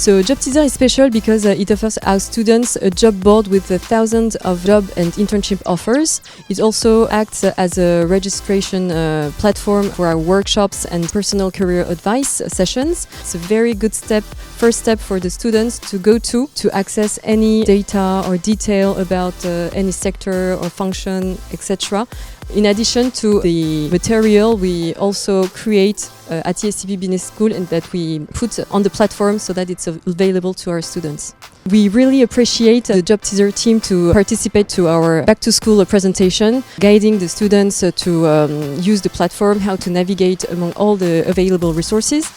So JobTeaser is special because it offers our students a job board with thousands of job and internship offers. It also acts as a registration platform for our workshops and personal career advice sessions. It's a very good first step for the students to go to access any data or detail about any sector or function, etc. In addition to the material we also create at ESCP Business School and that we put on the platform so that it's available to our students. We really appreciate the JobTeaser team to participate to our back-to-school presentation, guiding the students to use the platform, how to navigate among all the available resources.